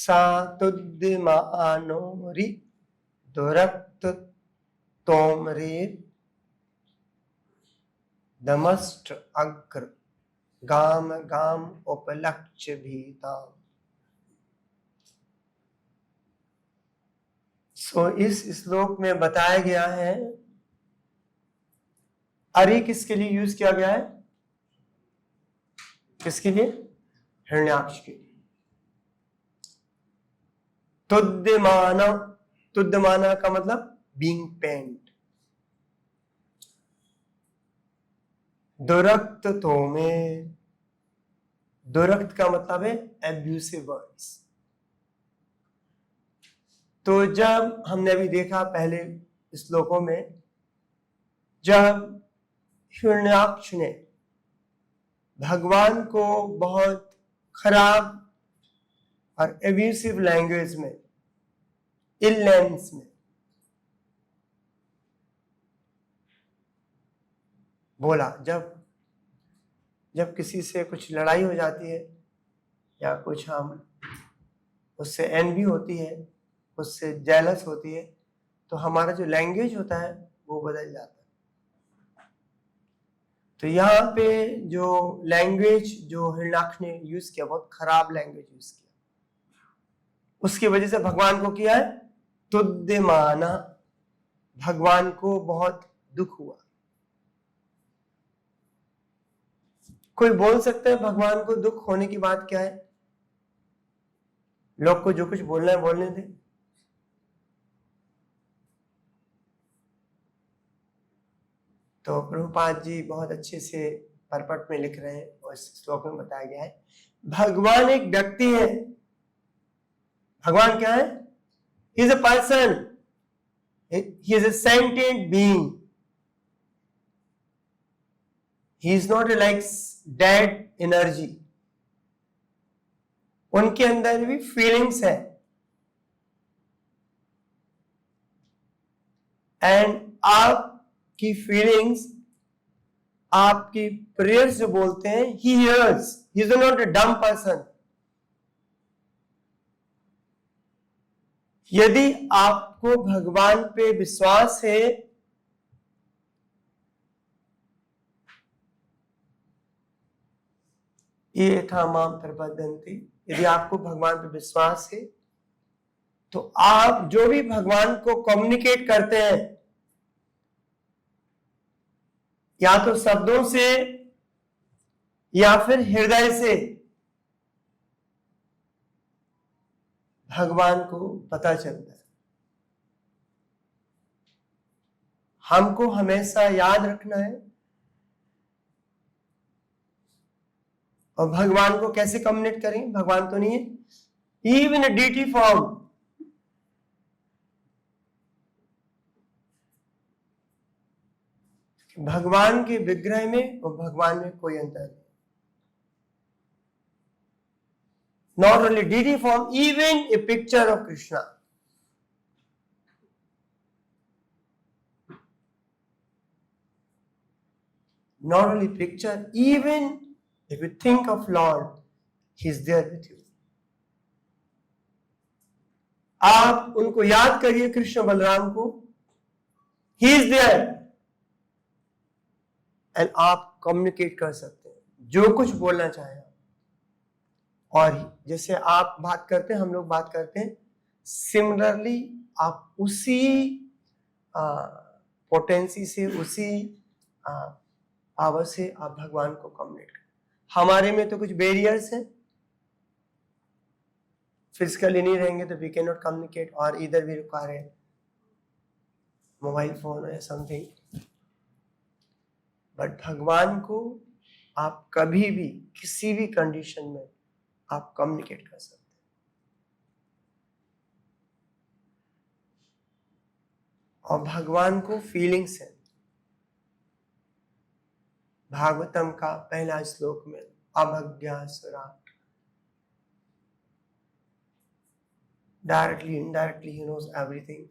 सातुद्यमानोरि दुरक्त तोमरे दमस्ट अग्र गाम गाम उपलक्ष्य भीता। इस श्लोक में बताया गया है, अरि किसके लिए यूज किया गया है? किसके लिए? हिरण्याक्ष के लिए। तुद्यमाना, तुद्यमाना का मतलब बीइंग पेंड। दुरक्त तो में, दुरक्त का मतलब है एब्यूसिव वर्ड्स। तो जब हमने अभी देखा पहले श्लोकों में, जब हिरण्याक्ष ने भगवान को बहुत खराब और एब्यूसिव लैंग्वेज में, इलनेस में बोला, जब किसी से कुछ लड़ाई हो जाती है या कुछ हम उससे एनवी होती है, उससे जेलस होती है, तो हमारा जो लैंग्वेज होता है वो बदल जाता है। तो यहाँ पे जो लैंग्वेज जो हिरण्याक्ष ने यूज किया, बहुत खराब लैंग्वेज यूज किया, उसकी वजह से भगवान को किया है तुद्यमाना, भगवान को बहुत दुख हुआ। कोई बोल सकता है भगवान को दुख होने की बात क्या है? लोग को जो कुछ बोलना है बोलने दे। तो प्रभुपाद जी बहुत अच्छे से परपट में लिख रहे हैं और इस श्लोक में बताया गया है, भगवान एक व्यक्ति है। भगवान क्या है? He is a person, he is a sentient being. He is not like dead energy. उनके अंदर भी फीलिंग्स है, एंड आपकी फीलिंग्स, आपकी प्रेयर्स जो बोलते हैं, he hears, he is not a डम पर्सन। यदि आपको भगवान पे विश्वास है, ये था माम प्रपद्यन्ते, यदि आपको भगवान पे विश्वास है तो आप जो भी भगवान को कम्युनिकेट करते हैं, या तो शब्दों से या फिर हृदय से, भगवान को पता चलता है। हमको हमेशा याद रखना है, और भगवान को कैसे कम्युनिकेट करेंगे? भगवान तो नहीं है, इवन इन डीटी फॉर्म, भगवान के विग्रह में और भगवान में कोई अंतर नहीं। Not only deity form, even a picture of Krishna, not only picture, even if you think of Lord, He is there with you. आप उनको याद करिए, कृष्ण बलराम को, He is there, एंड आप कम्युनिकेट कर सकते हैं जो कुछ बोलना चाहें। और जैसे आप बात करते हैं, हम लोग बात करते हैं, सिमिलरली आप उसी पोटेंसी से, उसी पावर से आप भगवान को कम्युनिकेट करें। हमारे में तो कुछ बैरियर्स हैं, फिजिकली नहीं रहेंगे तो वी कैन नॉट कम्युनिकेट, और इधर भी रिक्वायर मोबाइल फोन या समथिंग। बट भगवान को आप कभी भी किसी भी कंडीशन में आप कम्युनिकेट कर सकते हैं। और भगवान को फीलिंग्स है। भागवतम का पहला श्लोक में अभज्ञासुरा, directly indirectly he knows everything.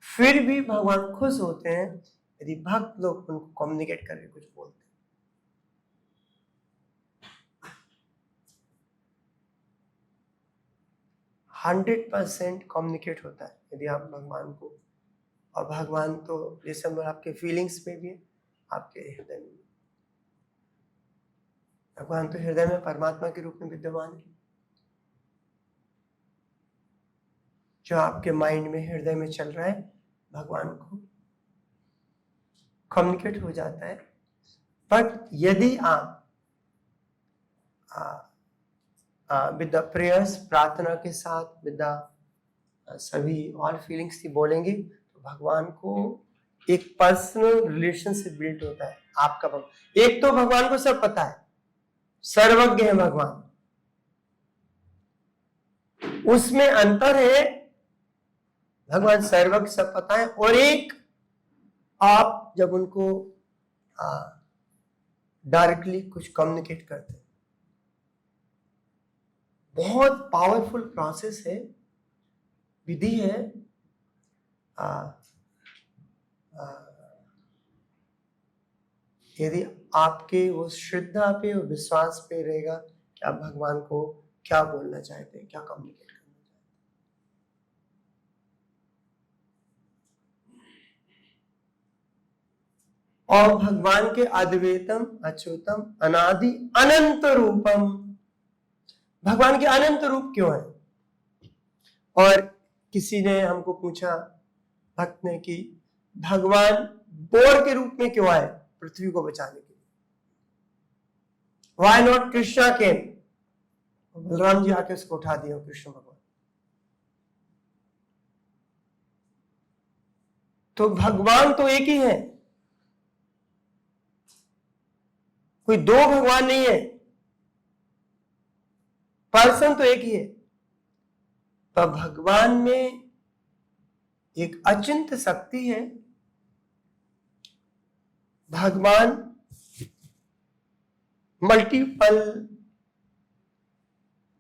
फिर भी भगवान खुश होते हैं यदि भक्त लोग उनको कम्युनिकेट करके कुछ बोलते हैं। 100% कम्युनिकेट होता है यदि आप भगवान को, और भगवान तो जैसे हम आपके फीलिंग्स में भी है, आपके हृदय में। भगवान तो हृदय में परमात्मा के रूप में विद्यमान है। जो आपके माइंड में, हृदय में चल रहा है, भगवान को कम्युनिकेट हो जाता है। बट यदि आप विद द प्रेयर्स, प्रार्थना के साथ, विद द सभी ऑल फीलिंग्स की बोलेंगे, तो भगवान को एक पर्सनल रिलेशनशिप बिल्ड होता है आपका भगवान। एक तो भगवान को सब पता है, सर्वज्ञ है भगवान, उसमें अंतर है। भगवान सर्वज्ञ, सब पता है, और एक आप जब उनको डायरेक्टली कुछ कम्युनिकेट करते हैं, बहुत पावरफुल प्रोसेस है, विधि है। यदि आपके वो श्रद्धा पे और विश्वास पे रहेगा कि आप भगवान को क्या बोलना चाहते हैं, क्या कम्युनिकेट करना चाहते हैं। और भगवान के अद्वैतम, अच्युतम, अनादि, अनंत रूपम, भगवान के अनंत रूप क्यों है? और किसी ने हमको पूछा, भक्त ने, कि भगवान बोर के रूप में क्यों आए पृथ्वी को बचाने के लिए? Why not Krishna came? Balram ji आके उसको उठा दिया, कृष्ण भगवान। तो भगवान तो एक ही है, कोई दो भगवान नहीं है, पर्सन तो एक ही है। पर भगवान में एक अचिंत शक्ति है। भगवान मल्टीपल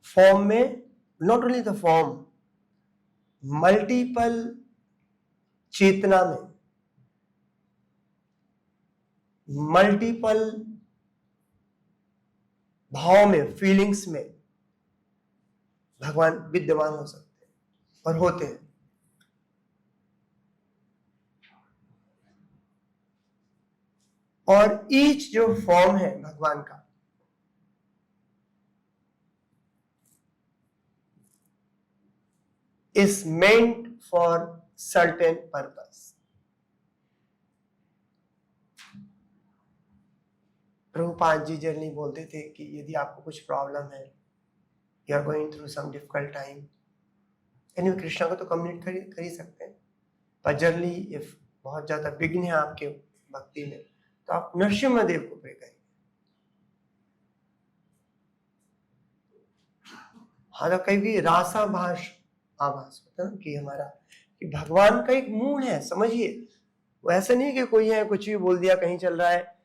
फॉर्म में, not only the form, multiple चेतना में, मल्टीपल भाव में, फीलिंग्स में भगवान विद्यमान हो सकते हैं और होते हैं। और ईच जो फॉर्म है भगवान का, is meant for certain purpose. Prabhupada ji generally बोलते थे कि यदि आपको कुछ प्रॉब्लम है, you are going through some difficult time, यानी कृष्णा को तो कम्युनिकेट कर ही सकते हैं, पर जनरली इफ बहुत ज्यादा विघ्न है आपके भक्ति में, तो आप नरसिम्हा देव को प्रे करेंगे। हाँ, तो कई भी रासाभास आभास होता है कि हमारा, कि भगवान का एक मूड है, समझिए। वो ऐसा नहीं कि कोई है कुछ भी बोल दिया, कहीं चल रहा है।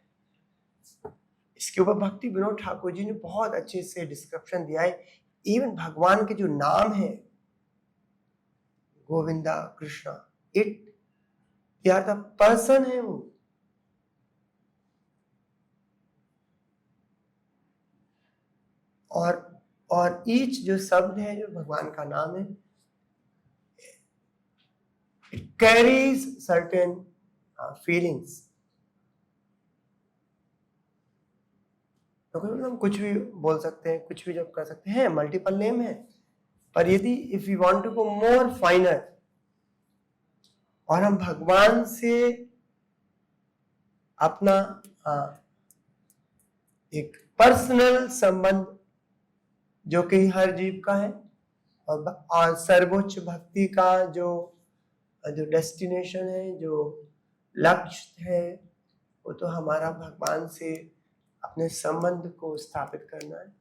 इसके ऊपर भक्ति विनोद ठाकुर जी ने बहुत अच्छे से डिस्क्रिप्शन दिया है। इवन भगवान के जो नाम है, गोविंदा, कृष्णा, इट यार द पर्सन है वो। और ईच जो शब्द है, जो भगवान का नाम है, it carries certain feelings। तो हम कुछ भी बोल सकते हैं, कुछ भी जब कर सकते हैं, मल्टीपल नेम है। पर यदि if you want to go more finer, और हम भगवान से अपना एक पर्सनल संबंध, जो कि हर जीव का है, और सर्वोच्च भक्ति का जो डेस्टिनेशन है, जो लक्ष्य है, वो तो हमारा भगवान से अपने संबंध को स्थापित करना है।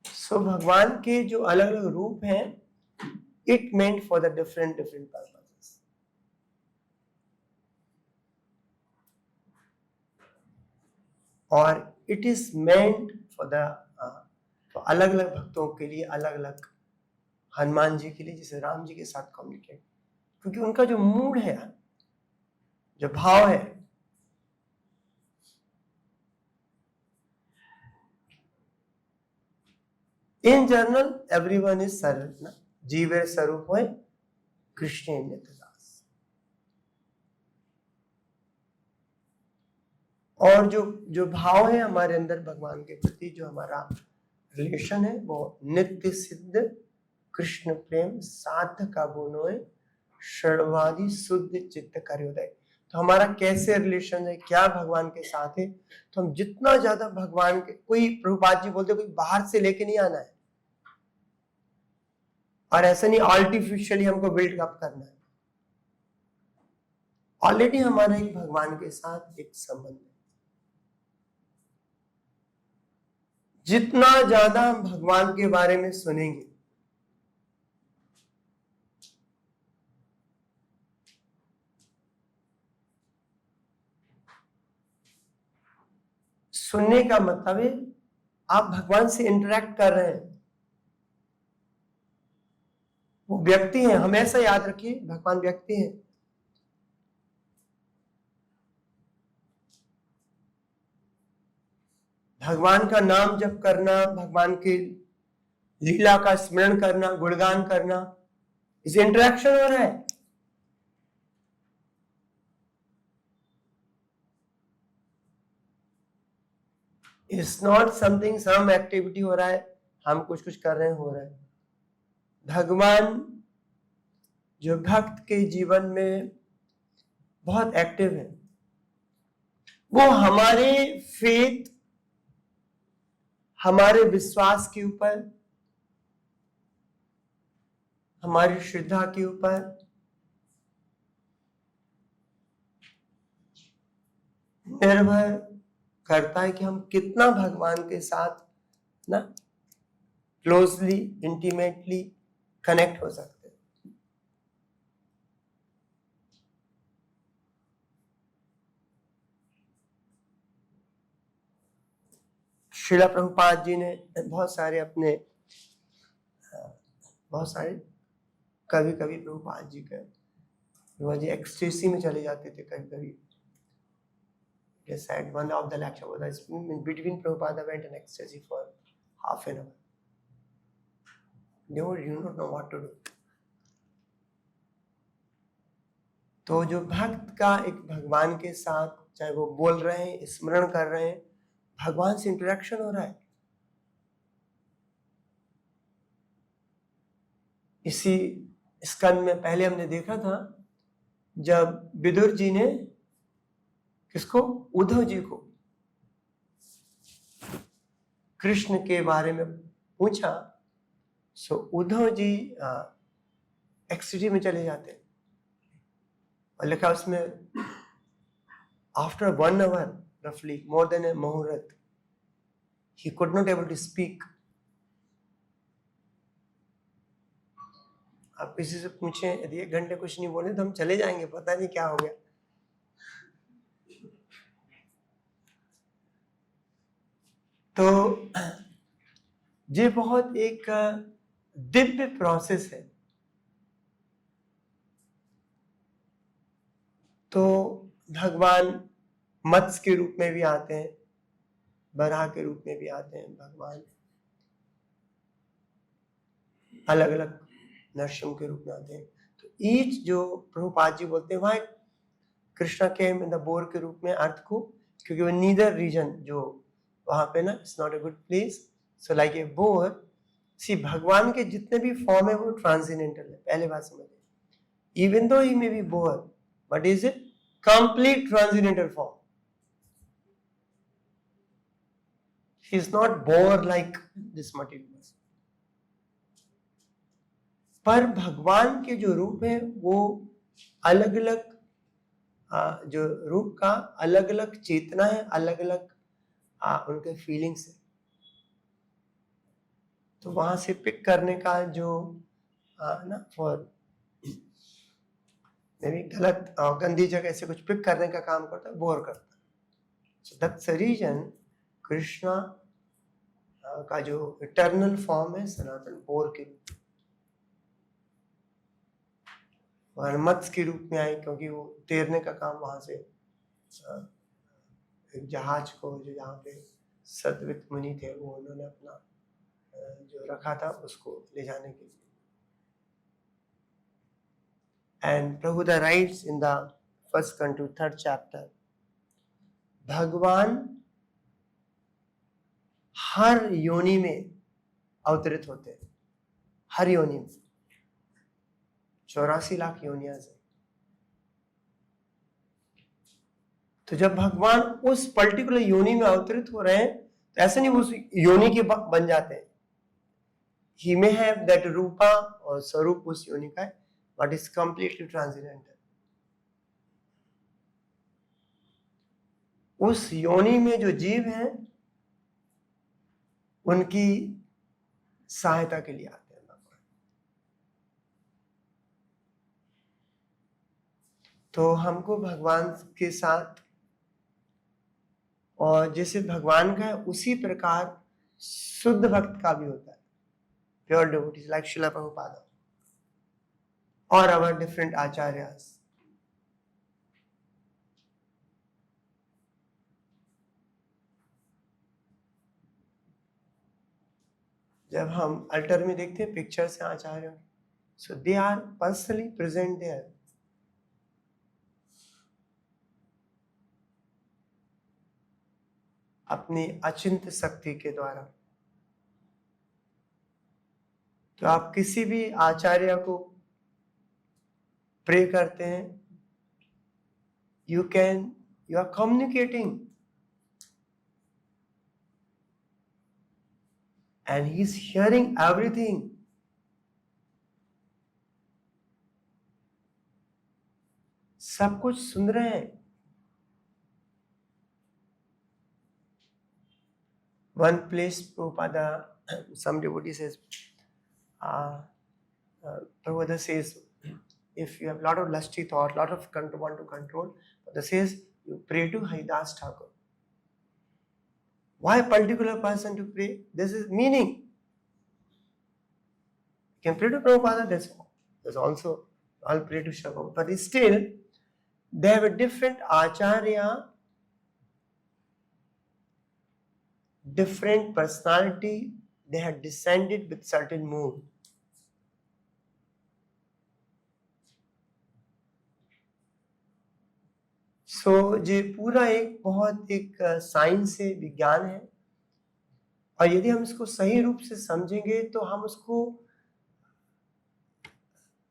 सो भगवान के जो अलग अलग रूप हैं, it meant for the different purposes. और it is meant for the अलग अलग भक्तों के लिए अलग अलग, हनुमान जी के लिए जैसे राम जी के साथ कम्युनिकेट, क्योंकि उनका जो मूड है, जो भाव है, इन जनरल एवरीवन इज सर्वज्ञ, जीवेर स्वरूप होय कृष्ण दास। और जो भाव है हमारे अंदर भगवान के प्रति, जो हमारा रिलेशन है, वो नित्य सिद्ध कृष्ण प्रेम साध का गुणोय सर्वादि शुद्ध चित्त कार्योदय। तो हमारा कैसे रिलेशन है, क्या भगवान के साथ है, तो हम जितना ज्यादा भगवान के, कोई प्रभुपाद जी बोलते कोई बाहर से लेके नहीं आना है, और ऐसा नहीं आर्टिफिशियली हमको बिल्ड अप करना है। ऑलरेडी हमारा एक भगवान के साथ एक संबंध है। जितना ज्यादा हम भगवान के बारे में सुनेंगे, सुनने का मतलब है आप भगवान से इंटरेक्ट कर रहे हैं। वो व्यक्ति है, हमेशा याद रखिए भगवान व्यक्ति है। भगवान का नाम जप करना, भगवान की लीला का स्मरण करना, गुणगान करना, इसे इंटरेक्शन हो रहा है। It's not something some activity हो रहा है, हम कुछ कर रहे हैं, हो रहा है। भगवान जो भक्त के जीवन में बहुत एक्टिव है, वो हमारे फेथ, हमारे विश्वास के ऊपर, हमारी श्रद्धा के ऊपर निर्भर करता है कि हम कितना भगवान के साथ ना क्लोजली, इंटीमेटली कनेक्ट हो सकते हैं। श्रीला प्रभुपाद जी ने बहुत सारे कभी प्रभुपाद जी के एक्सटेसी में चले जाते थे। कभी they said one of the lecture was between Prabhupada went in ecstasy for half an hour. They do not know what to do. तो जो भक्त का एक भगवान के साथ, चाहे वो बोल रहे हैं, स्मरण कर रहे हैं, भगवान से इंटरेक्शन हो रहा है। इसी स्कंद में पहले हमने देखा था जब विदुर जी ने किसको, उद्धव जी को कृष्ण के बारे में पूछा, सो उद्धव जी एक्सटी में चले जाते हैं, और लिखा उसमें after 1 hour roughly more than a मुहूर्त he could not able to speak. आप किसी से पूछें यदि 1 घंटे कुछ नहीं बोले तो हम चले जाएंगे, पता नहीं क्या हो गया। तो ये बहुत एक दिव्य प्रोसेस है। तो भगवान मत्स्य के रूप में भी आते हैं, बराह के रूप में भी आते हैं, भगवान अलग अलग नरसिंह के रूप में आते हैं। तो ईच जो प्रभुपाद जी बोलते हैं वहां कृष्णा के द बोर के रूप में अर्थ को, क्योंकि वो नीदर रीजन जो वहां पे ना, it's not a good place, so like a bore. See भगवान के जितने भी फॉर्म है वो ट्रांसेंडेंटल है, पहले बात समझिए। Even though he may be bore, but is it complete transcendental form. He is not bore like this material. पर भगवान के जो रूप है वो अलग अलग, जो रूप का अलग अलग चेतना है, अलग अलग उनके फीलिंग्स है। तो वहां से पिक करने का जो ना फॉर मे बी गलत गंदी जगह से कुछ पिक करने का काम करता है, बोर करता है। So that's the reason Krishna का जो इटर्नल फॉर्म है सनातन बोर के रूप, और मत्स्य के रूप में आए क्योंकि वो तैरने का काम वहां से एक जहाज को, जो जहाँ पे सतवित मुनि थे, वो उन्होंने अपना जो रखा था उसको ले जाने के लिए। And Prabhupada writes in the 1 Canto 3rd chapter, भगवान हर योनि में अवतरित होते हैं, हर योनि में। 84 लाख योनियां हैं। तो जब भगवान उस पर्टिकुलर योनि में अवतरित हो रहे हैं तो ऐसे नहीं वो उस योनि के बन जाते हैं। He may have that रूपा और स्वरूप उस योनि का है, but is completely transcendental. उस योनि में जो जीव हैं उनकी सहायता के लिए आते हैं भगवान। तो हमको भगवान के साथ, और जैसे भगवान का है उसी प्रकार शुद्ध भक्त का भी होता है, pure devotees like Srila Prabhupada और our different आचार्यास। जब हम अल्टर में देखते हैं पिक्चर से आचार्य, so they are personally present there. अपनी अचिंत्य शक्ति के द्वारा। तो आप किसी भी आचार्य को प्रे करते हैं, you are communicating and he is hearing everything. सब कुछ सुन रहे हैं। One place Prabhupada, some devotee says, Prabhupada says, if you have lot of lusty thought, lot of want to control, Prabhupada says you pray to Haridas Thakur. Why a particular person to pray? This is meaning. You can pray to Prabhupada, that's also, I'll pray to Shabbat. But still, they have a different acharya, different personality, they have descended with certain mood. So ये पूरा एक बहुत एक science है, विज्ञान है, और यदि हम इसको सही रूप से समझेंगे तो हम उसको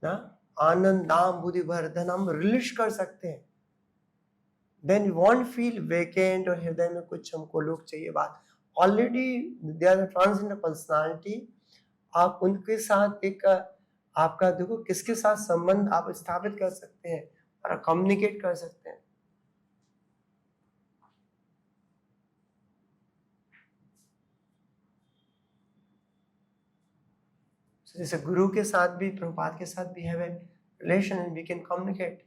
ना आनंदाम बुद्धिवर्धन हम रिलीज कर सकते हैं। Then you won't feel vacant और हृदय में कुछ हमको लोग चाहिए बात। Already they are a transcendental personality. आप उनके साथ एक आपका देखो किसके साथ संबंध आप स्थापित कर सकते हैं और कम्युनिकेट कर सकते हैं। जैसे गुरु के साथ भी, प्रभुपाद के साथ भी have a relation and we can communicate.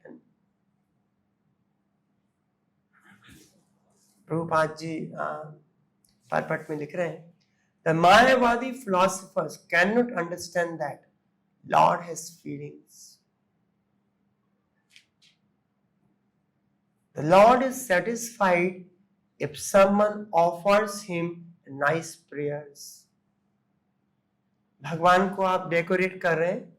Prabhupada ji परपट में लिख रहे हैं, the Mayavadi philosophers cannot understand that Lord has feelings. The Lord is satisfied if someone offers him nice prayers. भगवान को आप डेकोरेट कर रहे हैं,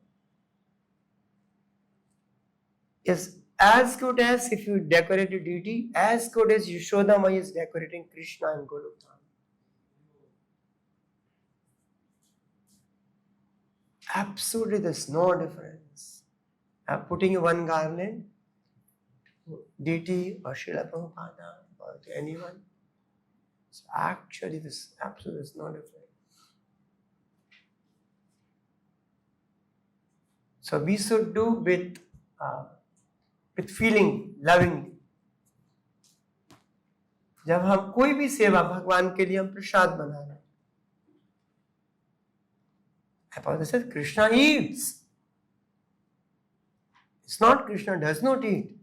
is as good as if you decorate a deity, as good as Yashoda Mai is decorating Krishna and Golokdhan. Absolutely, there's no difference. I'm putting one garland, deity or Srila Prabhupada or to anyone. So actually, this absolutely is no difference. So we should do with feeling, lovingly. जब हम कोई भी सेवा भगवान के लिए हम प्रसाद बना रहे हैं, Prabhupada says Krishna eats. It's not Krishna does not eat.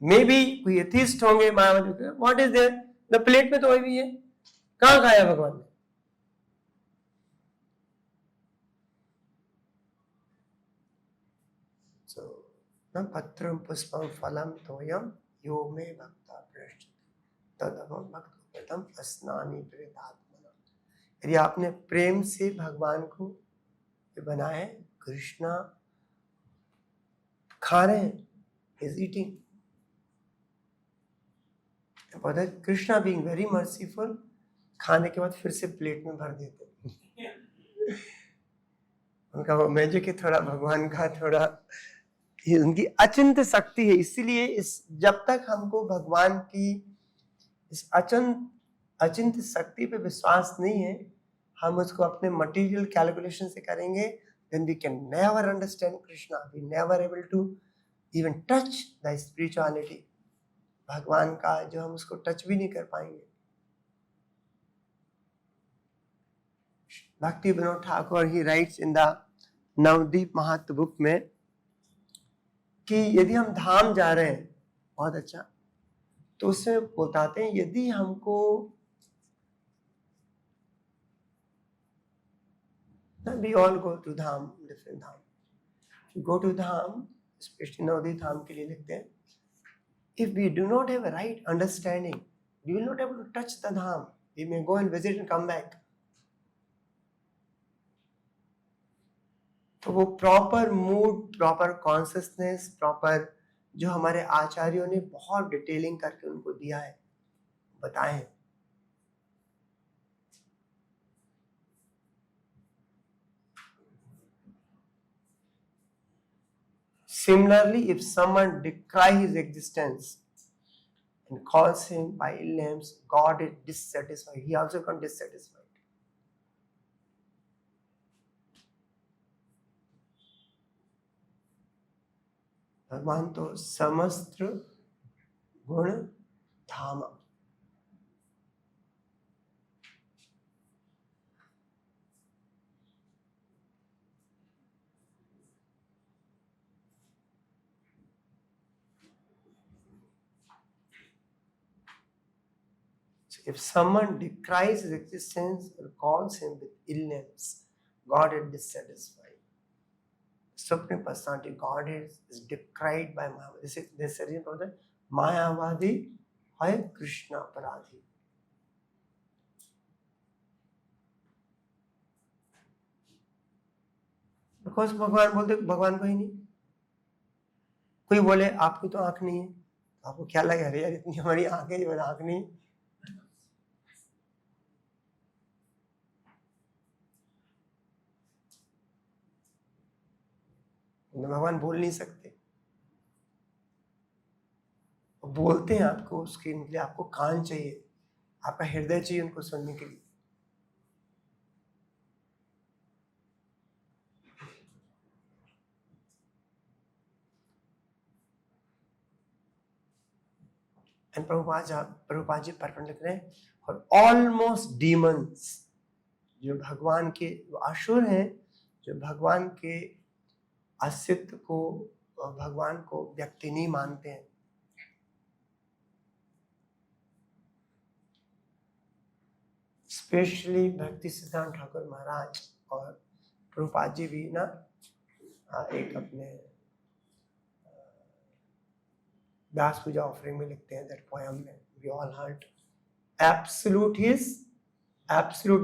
Maybe कोई एथिस्ट होंगे, मायावादी, what is there? The plate में तो वही भी है, कहाँ खाया भगवान ने? So न पत्रम पुष्पम फलम तोयम यो मे भक्ता पृष्ठ तदभम भक्तोपतम अस्नानि प्रेतात्मना. यदि आपने प्रेम से भगवान को बनाया है, कृष्णा खा रहे हैं, is eating, Krishna being very merciful, खाने के बाद फिर से प्लेट में भर देते उनका वो मैजिक है, थोड़ा भगवान का, थोड़ा उनकी अचिंत्य शक्ति है। इसीलिए इस जब तक हमको भगवान की इस अचिंत्य शक्ति पे विश्वास नहीं है, हम उसको अपने मटेरियल कैलकुलेशन से करेंगे, then we can never understand Krishna, we never able to even touch the spirituality, भगवान का जो हम उसको टच भी नहीं कर पाएंगे। भक्ति विनोद ठाकुर ही राइट्स इन द नवदीप महात्म बुक में कि यदि हम धाम जा रहे हैं, बहुत अच्छा, तो उसमें बताते हैं यदि हमको we all go to Dham, different Dham, go to Dham, especially Navdeep धाम के लिए लिखते हैं, if we do not have a right understanding, we will not able to touch the Dham, we may go and visit and come back। तो वो proper mood, proper consciousness, proper जो हमारे आचार्यों ने बहुत डिटेलिंग करके उनको दिया है, बताए हैं। Similarly, if someone decries his existence and calls him by ill names, God is dissatisfied. He also becomes dissatisfied. भगवान तो समस्त गुण धाम। If someone decries his existence or calls him with ill names, God is dissatisfied. Supreme Personality Godhead is decried by Mayavadi. This is reason for that Mayavadi है कृष्ण अपराधी। Because भगवान बोलते भगवान को ही नहीं। कोई बोले आपकी तो आंख नहीं है, आपको क्या लगे, अरे यार इतनी हमारी आंख है, आंख नहीं। भगवान बोल नहीं सकते, बोलते हैं आपको, उसके लिए आपको कान चाहिए, आपका हृदय चाहिए उनको सुनने के लिए। एंड प्रभुपाद जी परपन लिख रहे हैं, और ऑलमोस्ट डीमंस, जो भगवान के असुर हैं, जो भगवान के अस्तित्व को, भगवान को व्यक्ति नहीं मानते हैं, स्पेशली भक्ति सिद्धांत ठाकुर महाराज और प्रभुपाद जी भी ना एक अपने व्यास पूजा ऑफरिंग में लिखते हैं, दैट पोएम में we all hurt, absolute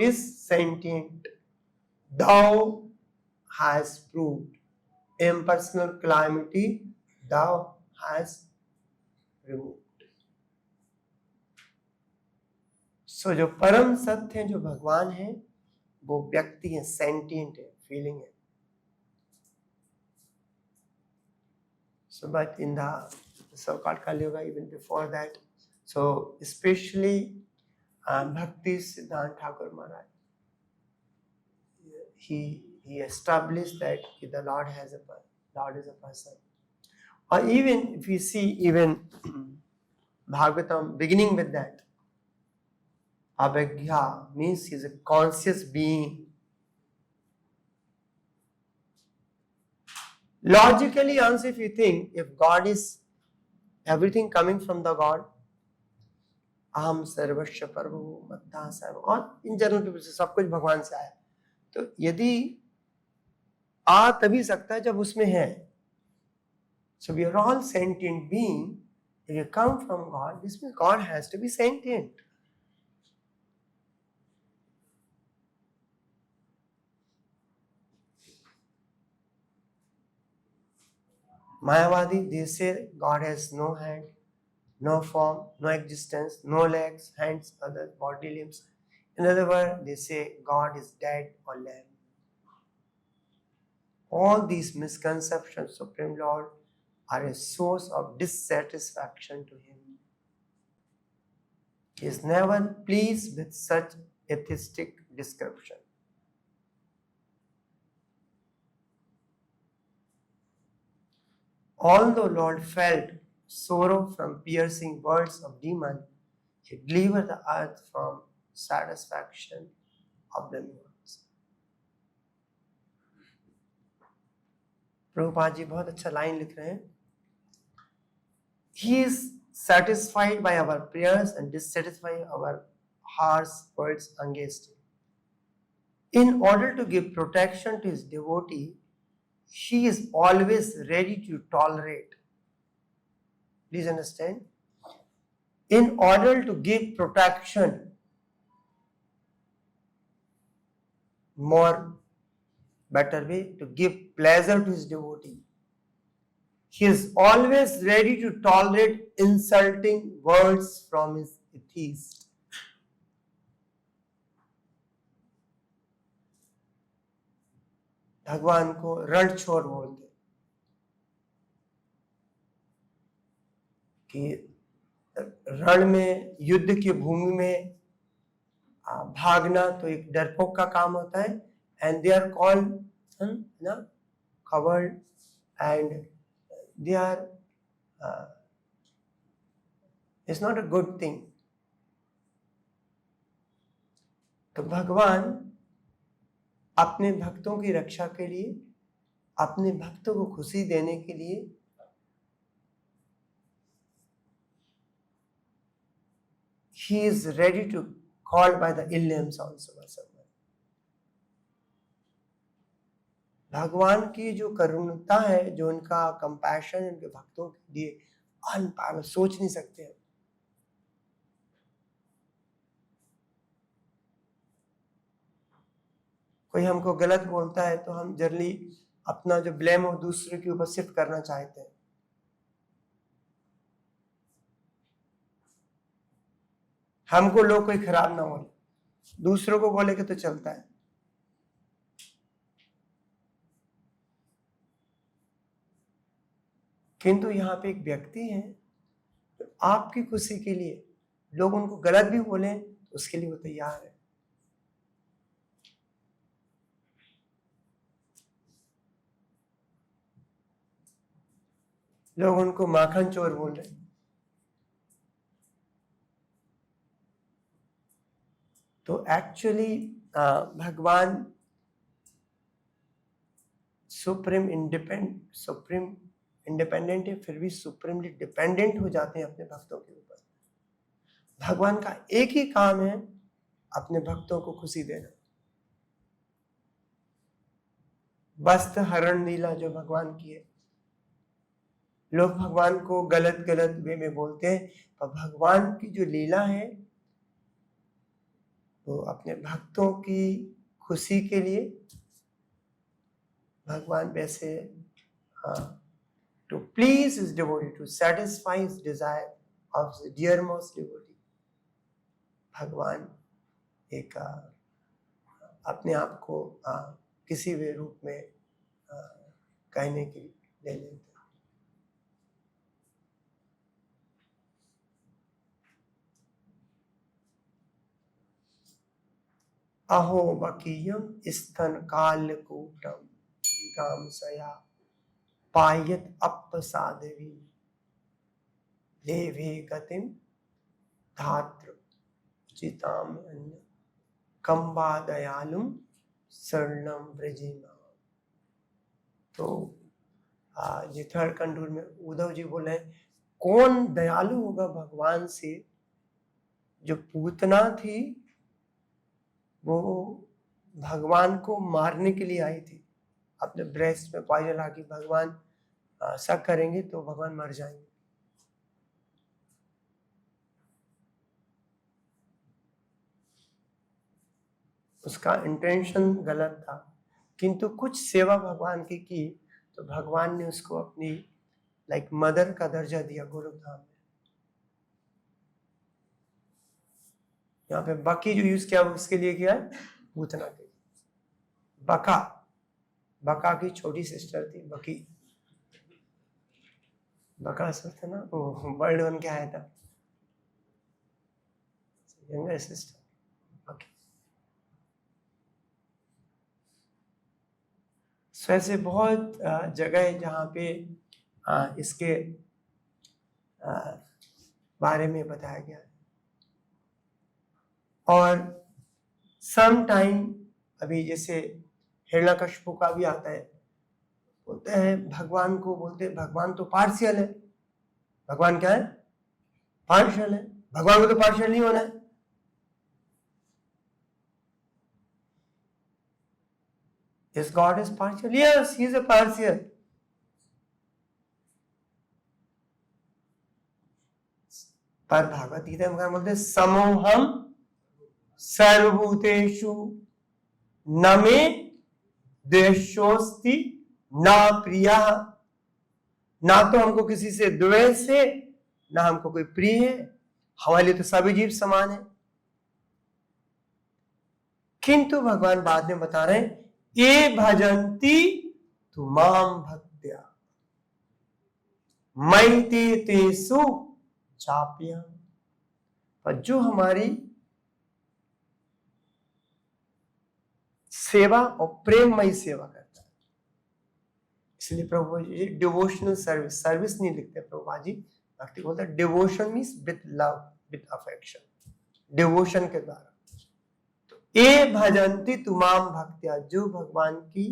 is sentient, thou has proved, impersonal calamity thou has removed। So जो परम सत्य है, जो भगवान है, वो व्यक्ति है, सेंटिएंट है, फीलिंग है। So but in the so-called Kali Yuga, even before that, so especially Bhakti Siddhanta Thakur Maharaj, he established that the Lord is a person. Or even if we see even Bhagavatam beginning with that, Abhagya means he is a conscious being. Logically also, if you think, if God is everything coming from the God, aham sarvasya prabhu madha sarva, और in general people से सब कुछ भगवान से आया, तो यदि आ तभी सकता है जब उसमें है। So we are all sentient being. If you come from God, this means God has to be sentient. Mayavadi, they say God has no hand, no form, no existence, no legs, hands, other body limbs. In other words, they say God is dead or lamb. All these misconceptions, Supreme Lord, are a source of dissatisfaction to him. He is never pleased with such atheistic description. Although Lord felt sorrow from piercing words of demon, he delivered the earth from satisfaction of the demons. Prabhupada ji बहुत अच्छा line लिख रहे हैं. He is satisfied by our prayers and dissatisfied our harsh words against him. In order to give protection to his devotee, he is always ready to tolerate. Please understand. In order to give protection, more better way, to give pleasure to his devotee, he is always ready to tolerate insulting words from his atheist. भगवान को रणछोड़ बोलते कि रण में, युद्ध की भूमि में भागना तो एक डरपोक का काम होता है. And they are called covered and they are, it's not a good thing. तो भगवान अपने भक्तों की रक्षा के लिए, अपने भक्तों को खुशी देने के लिए he is ready to call by the ill names also. भगवान की जो करुणता है, जो उनका कंपैशन उनके भक्तों के लिए अनपार, सोच नहीं सकते हैं. कोई हमको गलत बोलता है तो हम जनरली अपना जो ब्लेम हो दूसरे के ऊपर शिफ्ट करना चाहते हैं. हमको लोग कोई खराब ना बोले, दूसरों को बोले कि तो चलता है. किंतु यहाँ पे एक व्यक्ति है तो आपकी खुशी के लिए लोग उनको गलत भी बोले तो उसके लिए वो तैयार है. लोग उनको माखन चोर बोल रहे हैं. तो एक्चुअली भगवान सुप्रीम इंडिपेंडेंट है, फिर भी सुप्रीमली डिपेंडेंट हो जाते हैं अपने भक्तों के ऊपर. भगवान का एक ही काम है, अपने भक्तों को खुशी देना. वस्त्र हरण लीला जो भगवान की है, लोग भगवान को गलत गलत वे में बोलते हैं, पर भगवान की जो लीला है वो अपने भक्तों की खुशी के लिए भगवान वैसे to please his devotee, to satisfy his desire of his dearmost devotee, भगवान एक अपने आप को किसी भी रूप में कहने के लिए ले लेते हैं. अहो बकीयम स्तन कालकूटम गामसया पायत अपसादवी देवे गतिम धात्र चिताम अन्य कंबा दयालुम शरणम व्रजेमा. तो ये थर्ड कंटूर में उद्धव जी बोले हैं, कौन दयालु होगा भगवान से. जो पूतना थी वो भगवान को मारने के लिए आई थी, अपने ब्रेस्ट में पॉइजन लाके भगवान शक करेंगे तो भगवान मर जाएंगे. उसका इंटेंशन गलत था, किंतु कुछ सेवा भगवान की तो भगवान ने उसको अपनी लाइक मदर का दर्जा दिया गोलोकधाम में। यहाँ पे बकी जो यूज किया उसके लिए क्या है, पूतना के लिए। बका की छोटी सिस्टर थी बकी, बकासुर था ना, वो वर्ल्ड बन के आया था, यंगर सिस्टर बकी। सो ऐसे बहुत जगह है जहाँ पे इसके बारे में बताया गया है। और सम टाइम अभी जैसे हिरण्यकशिपु का भी आता है, बोलते हैं भगवान को, बोलते हैं भगवान तो पार्शियल है। भगवान क्या है, पार्शियल है, भगवान को तो पार्शियल नहीं होना है। Yes, God is partial. Yes, He is a partial. पर भागवत गीता में बोलते हैं समोहम सर्वभूतेषु न मे द्वेषोस्ति न प्रिया। ना तो हमको किसी से द्वेष है, ना हमको कोई प्रिय है, हमारे लिए तो सभी जीव समान है। किंतु भगवान बाद में बता रहे हैं ये भजन्ति तु माम भक्त्या मयि तेषु चाप्यहम्। पर जो हमारी सेवा और प्रेममयी सेवा करता है, इसलिए प्रभु जी डिवोशनल सर्विस, सर्विस नहीं लिखते प्रभुपा जी, भक्ति बोलते हैं devotion means with love, with affection, devotion के द्वारा। तो ये भजन्ति तुमाम भक्त्या, जो भगवान की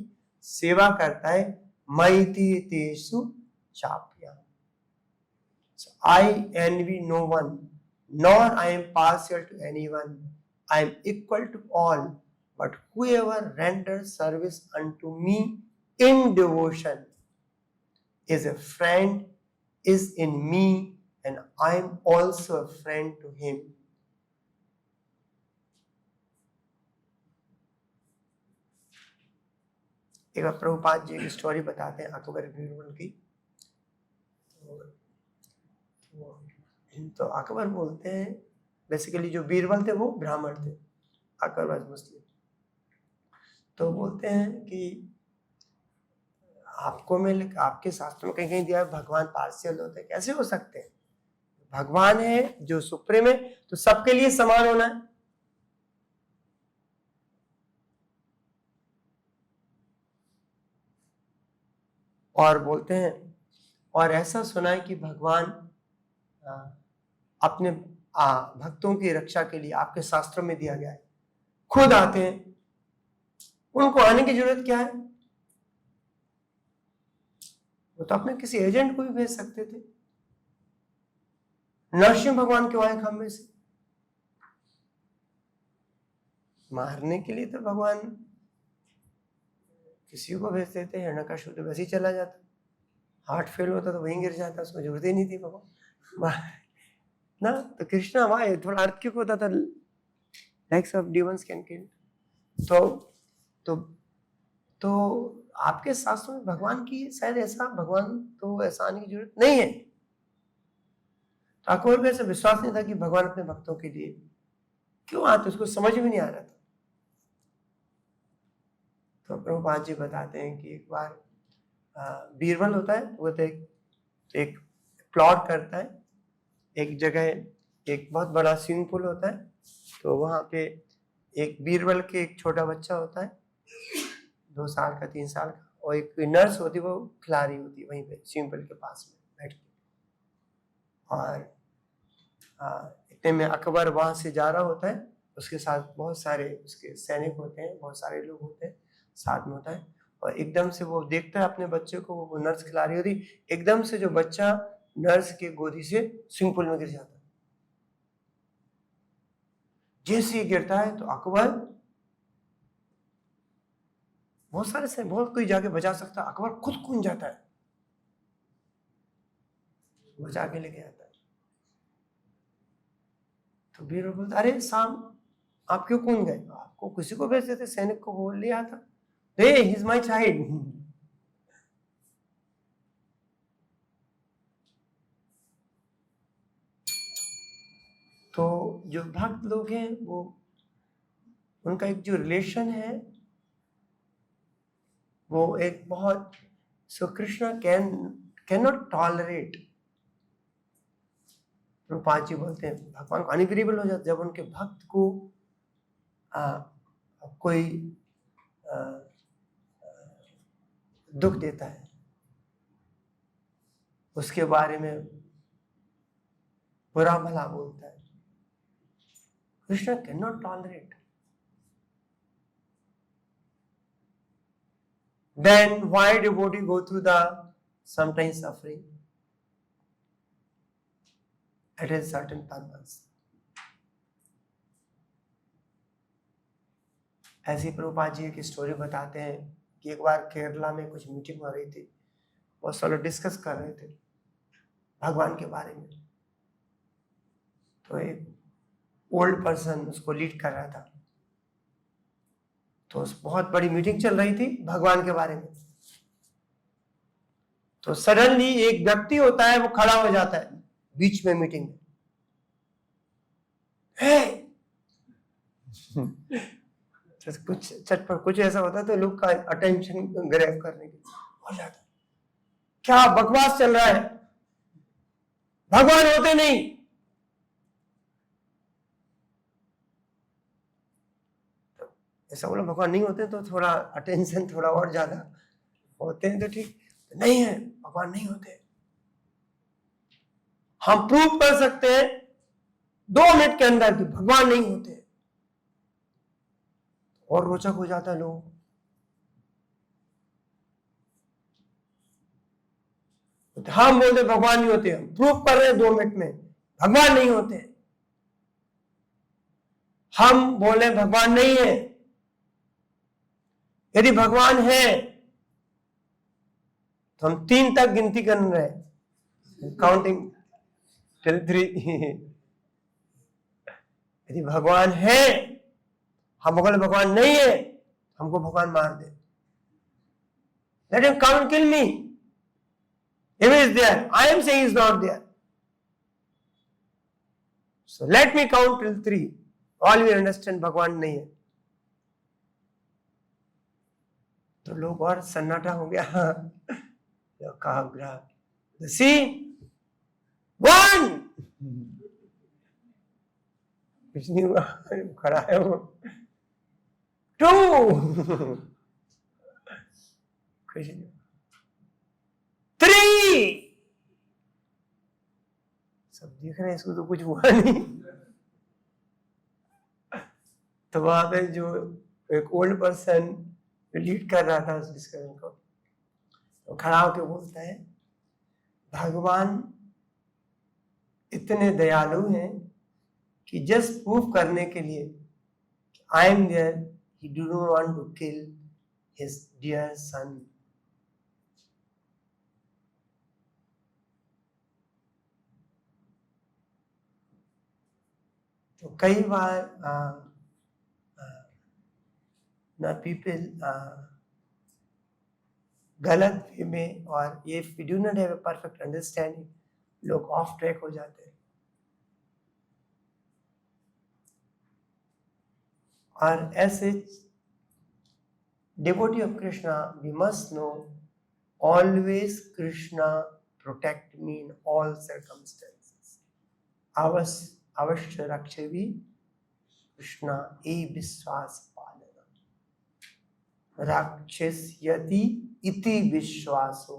सेवा करता है, मयि तेषु चाप्यहम्। I envy no one, nor I am partial to anyone. I am equal to all. But whoever renders service unto me in devotion is a friend, is in me, and I am also a friend to him. एक बार प्रभुपाद जी की story बताते हैं अकबर बीरबल की। तो अकबर बोलते हैं, basically जो बीरबल थे वो ब्राह्मण थे, अकबर वाज मुस्लिम। तो बोलते हैं कि आपको में आपके शास्त्र में कहीं कहीं दिया है भगवान पार्शियल होते हैं, कैसे हो सकते हैं? भगवान है जो सुप्रीम है तो सबके लिए समान होना है। और बोलते हैं, और ऐसा सुना है कि भगवान अपने भक्तों की रक्षा के लिए आपके शास्त्रों में दिया गया है, खुद आते हैं, उनको आने की जरूरत क्या है? वो तो अपने किसी एजेंट को भी भेज सकते थे। नरसिंह भगवान क्यों आए खंबे से? मारने के लिए तो भगवान किसी को भेज देते, हिरण्यकशिपु तो वैसे ही चला जाता, हार्ट फेल होता तो वहीं गिर जाता, उसको जरूरत ही नहीं थी भगवान ना। तो कृष्णा आए, थोड़ा अर्थ क्यों होता था, likes of demons can kill. तो आपके शास्त्रों में भगवान की शायद ऐसा, भगवान तो ऐसा आने की जरूरत नहीं है। तो अकबर को ऐसा विश्वास नहीं था कि भगवान अपने भक्तों के लिए क्यों आते, उसको समझ में नहीं आ रहा था। तो प्रभुपाद जी बताते हैं कि एक बार बीरबल होता है, वो तो एक प्लॉट करता है एक जगह, एक बहुत बड़ा स्विमिंग पूल होता है। तो वहां पे एक बीरबल के एक छोटा बच्चा होता है, 2 साल का 3 साल का, और एक नर्स होती है, वो खिला रही होती है वहीं पे स्विमिंग पूल के पास में बैठ के। और इतने में अकबर वहां से जा रहा होता है, उसके साथ बहुत सारे उसके सैनिक होते हैं, बहुत सारे लोग होते हैं, साथ में होता है। और एकदम से वो देखता है अपने बच्चे को, वो नर्स खिला रही होती, एकदम से जो बच्चा नर्स के गोदी से स्विमिंग पूल में गिर जाता है। जैसे ही गिरता है तो अकबर, बहुत सारे से बहुत कोई जाके बचा सकता, अकबर खुद कूद जाता है, बचा के लेके आता है। तो बीरबल बोलता, अरे शाम आप क्यों कूद गए? आपको किसी को भेज देते, सैनिक को बोल लिया था, हे ही इज माय चाइल्ड। तो जो भक्त लोग हैं वो उनका एक जो रिलेशन है वो एक बहुत, so Krishna can not tolerate. Prabhupada ji बोलते हैं भगवान को अनग्रीएबल हो जाता जब उनके भक्त को कोई दुख देता है, उसके बारे में बुरा भला बोलता है। Krishna can not tolerate. Then why devotee go through the sometimes suffering? It is certain purpose. ऐसी प्रभुपाद जी की स्टोरी बताते हैं कि एक बार केरला में कुछ मीटिंग हो रही थी, बहुत सारे डिस्कस कर रहे थे भगवान के बारे में। तो एक ओल्ड पर्सन उसको लीड कर रहा था, तो बहुत बड़ी मीटिंग चल रही थी भगवान के बारे में। तो सडनली एक व्यक्ति होता है वो खड़ा हो जाता है बीच में मीटिंग में, तो कुछ चटपट कुछ ऐसा होता है तो लोग का अटेंशन ग्रैब करने के हो जाता है, क्या बकवास चल रहा है, भगवान होते नहीं। ऐसा बोला भगवान नहीं होते तो थोड़ा अटेंशन थोड़ा और ज्यादा, होते हैं तो ठीक, नहीं है भगवान नहीं होते। हम प्रूव कर सकते हैं 2 मिनट के अंदर कि भगवान नहीं होते, और रोचक हो जाता है लोग। हम बोलते भगवान नहीं होते, हम प्रूव कर रहे हैं 2 मिनट में भगवान नहीं होते। हम बोले भगवान नहीं है, यदि भगवान है तो हम 3 तक गिनती कर रहे हैं, काउंटिंग टिल 3। यदि भगवान है, हम बोले भगवान नहीं है, हमको भगवान मार दे, let him come and kill me, if he is there, I am saying he is not there, so let me count till 3, all we understand भगवान नहीं है। तो लोग और सन्नाटा हो गया, कहा सी 1 कुछ नहीं हुआ, खड़ा है वो, 2 कुछ नहीं, 3 सब देख रहे हैं इसको तो कुछ हुआ नहीं। तो वहां पे जो एक ओल्ड पर्सन लीड कर रहा था उस डिस्कशन को, तो खड़ा होकर बोलता है भगवान इतने दयालु हैं कि जस्ट प्रूफ करने के लिए I am there, he do not want to kill his dear son. तो कई बार ना पीपल गलत वे में, और ये if we do not have a perfect understanding, लोग ऑफ ट्रैक हो जाते हैं। और ऐसे devotee of Krishna, we must know always Krishna protect me in all circumstances. अवश्य रक्षेवी कृष्णा ए विश्वास पालना, रक्षस्यति इति विश्वासो।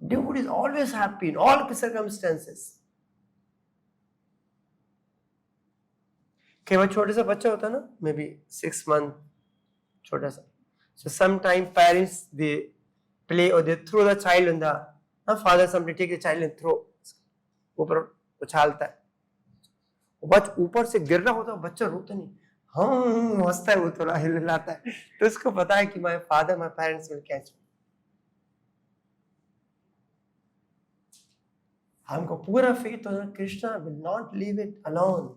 Devotee is always happy in all circumstances. कई बार छोटे सा बच्चा होता है ना, मे बी 6 month, छोटा सा, so sometimes parents they play or they throw the child in the, father sometimes take the child and throw, ऊपर उछालता है, बच्चा ऊपर से गिर रहा होता है, बच्चा रोता नहीं, हाँ हंसता है, वो थोड़ा हिलाता है, तो उसको पता है कि my father, my parents will catch me। हमको पूरा faith होना, Krishna will not leave it alone।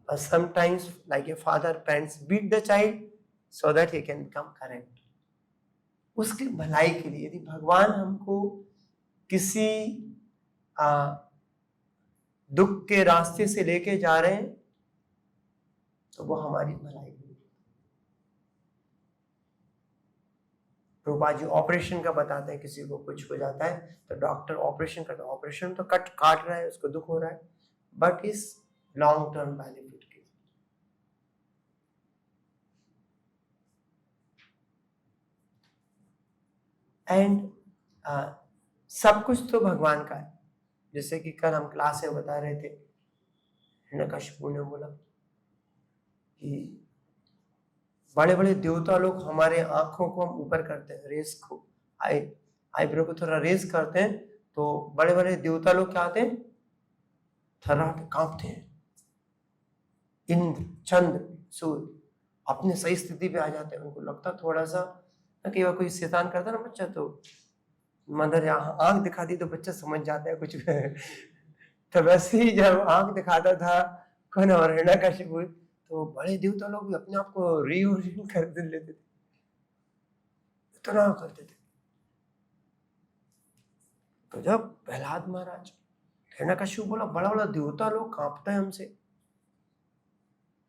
Sometimes, like a father, parents beat the child so that he can become correct. उसकी भलाई के लिए। यदि भगवान हमको किसी दुख के रास्ते से लेके जा रहे हैं तो वो हमारी भलाई के लिए। प्रभुपाद जी ऑपरेशन का बताते हैं, किसी को कुछ हो जाता है तो डॉक्टर ऑपरेशन करता है, ऑपरेशन तो काट रहा है, उसको दुख हो रहा है, बट इस लॉन्ग टर्म बेनिफिट के। एंड सब कुछ तो भगवान का है। जैसे कि कल हम क्लास में बता रहे थे, हिरण्यकशिपु ने बोला कि बड़े बड़े देवता लोग हमारे आंखों को हम ऊपर करते हैं, रेस को, आईब्रो को थोड़ा रेस करते हैं, तो बड़े बड़े देवता लोग क्या आते हैं, थर्रा के कांपते हैं। इंद्र, चंद्र, सूर्य अपने सही स्थिति पे आ जाते हैं। उनको लगता थोड़ा सा कि वह कोई शैतान करता ना बच्चा, तो मदर आंख दिखा दी तो बच्चा समझ जाता है कुछ तो वैसे ही जब आंख दिखाता था कौन और हिरण्यकशिपु, तो बड़े देवता लोग भी अपने आप को रीओरिएंट कर लेते थे, इतना करते थे। तो जब प्रहलाद महाराज, हिरण्यकशिपु बोला बड़ा बड़ा देवता लोग कांपता है हमसे,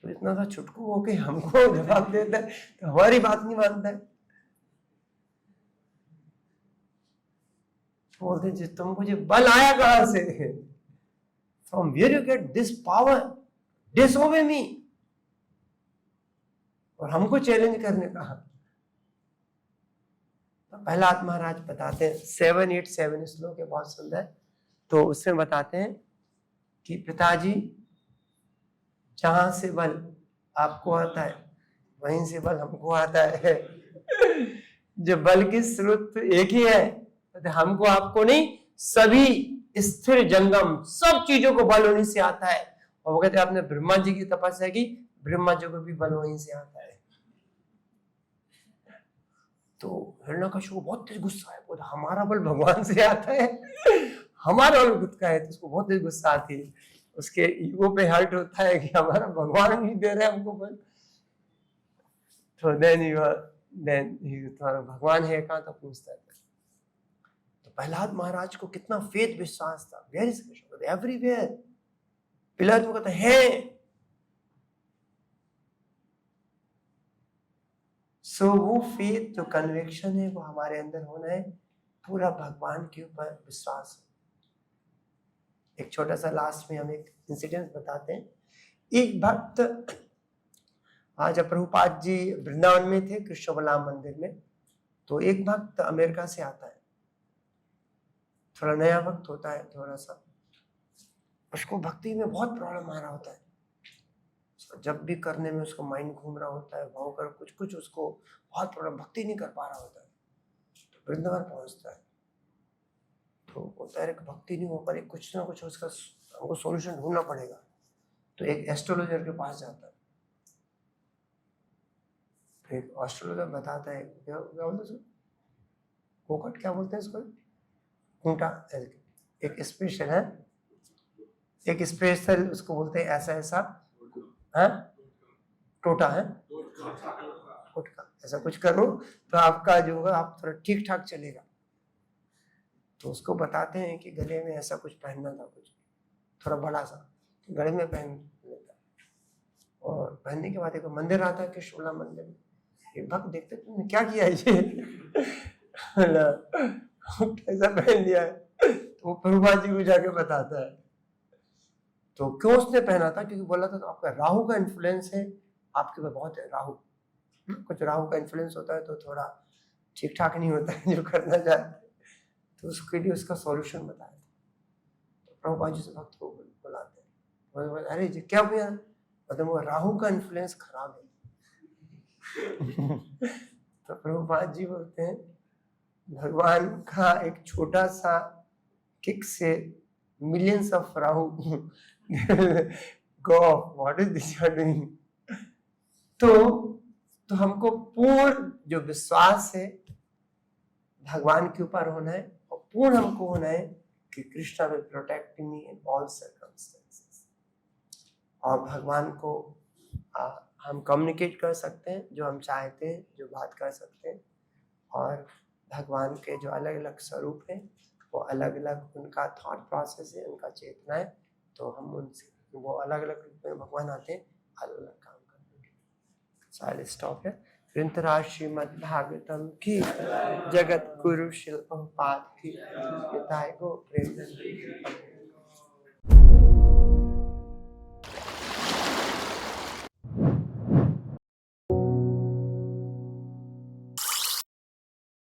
तो इतना सा छुटकू होके हमको जवाब देता है, तो हमारी बात नहीं मानता है। बोलते जी तुमको ये बल आया कहां से, from where you get this power, disobey me, और हमको चैलेंज करने का। तो प्रहलाद महाराज बताते हैं 787 श्लोक है, बहुत सुंदर। तो उसमें बताते हैं कि पिताजी जहां से बल आपको आता है वहीं से बल हमको आता है जो बल की स्रोत एक ही है, तो हमको आपको नहीं, सभी स्थिर जंगम सब चीजों को बल उन्हीं से आता है। और वो कहते हैं आपने ब्रह्मा जी की तपस्या की, ब्रह्मा जी को भी बल वहीं से आता है। तो हिरण्यकशिपु को बहुत तेज गुस्सा है, बोला हमारा बल भगवान से आता है हमारा बल खुद का है, तो उसको बहुत तेज गुस्सा आती है, उसके ईगो पे हर्ट होता है कि हमारा भगवान नहीं दे रहे हमको बल। तो देन तुम्हारा भगवान है कहाँ, तो पूछता है। तो प्रहलाद महाराज को कितना फेथ विश्वास था, where is Krishna, everywhere, pillar में कहता है। सो वो फेथ जो कन्विक्शन है वो हमारे अंदर होना है, पूरा भगवान के ऊपर विश्वास। एक छोटा सा लास्ट में हम एक इंसिडेंट बताते हैं। एक भक्त, आज प्रभुपाद जी वृंदावन में थे कृष्ण बलराम मंदिर में, तो एक भक्त अमेरिका से आता है, थोड़ा नया भक्त होता है, थोड़ा सा उसको भक्ति में बहुत प्रॉब्लम आ रहा होता है, जब भी करने में उसको माइंड घूम रहा होता है, भाव कर कुछ उसको बहुत प्रॉब्लम, भक्ति नहीं कर पा रहा होता है। तो वृंदावन पहुंचता है, तो बोलता है भक्ति नहीं हो पा रही, कुछ ना कुछ उसका हमको सॉल्यूशन ढूंढना पड़ेगा। तो एक एस्ट्रोलॉजर के पास जाता है, फिर एस्ट्रोलॉजर बताता है क्या बोलते हैं, कोकट क्या बोलते हैं इसको, खूंटा, एक स्पेशल है, एक स्पेशल उसको बोलते हैं ऐसा ऐसा है, टोटा है, टोटका, ऐसा कुछ करो तो आपका जो होगा आप थोड़ा ठीक ठाक चलेगा। तो उसको बताते हैं कि गले में ऐसा कुछ पहनना था, कुछ थोड़ा बड़ा सा, तो गले में पहन लेता है। और पहनने के बाद एक मंदिर आता है कृष्ण मंदिर में, एक भक्त देखते तुमने क्या किया ये कैसा पहन लिया है, तो वो प्रभुपाद जी को जाके बताता है। तो क्यों उसने पहना था, क्योंकि बोला था तो आपका राहु का इन्फ्लुएंस है, आपके ऊपर बहुत है राहु, कुछ राहु का इन्फ्लुएंस होता है तो थोड़ा ठीक ठाक नहीं होता है जो करना चाहते, तो उसके लिए उसका सॉल्यूशन बताया था। तो प्रभुपाद जी से भक्त को बुलाते हैं, अरे जी क्या हुआ, मतलब वो राहु का इन्फ्लुएंस खराब है तो प्रभुपाद जी बोलते हैं भगवान का एक छोटा सा किक से millions of Rahu go off, what is this you are doing. तो हमको पूर्ण जो विश्वास है भगवान के ऊपर होना है, और पूर्ण हमको होना है कि Krishna will protect me in all circumstances. और भगवान को हम कम्युनिकेट कर सकते हैं जो हम चाहते हैं, जो बात कर सकते हैं, और भगवान के जो अलग अलग स्वरूप हैं वो अलग अलग उनका थॉट प्रोसेस है, उनका चेतना है, तो हम उनसे वो अलग अलग रूप में भगवान आते हैं अलग अलग काम करने के लिए। सारे स्टॉप है। ग्रंथराज श्रीमद् भागवतम की, जगत गुरु शिल प्रभुपाद की, निताय गो प्रेम।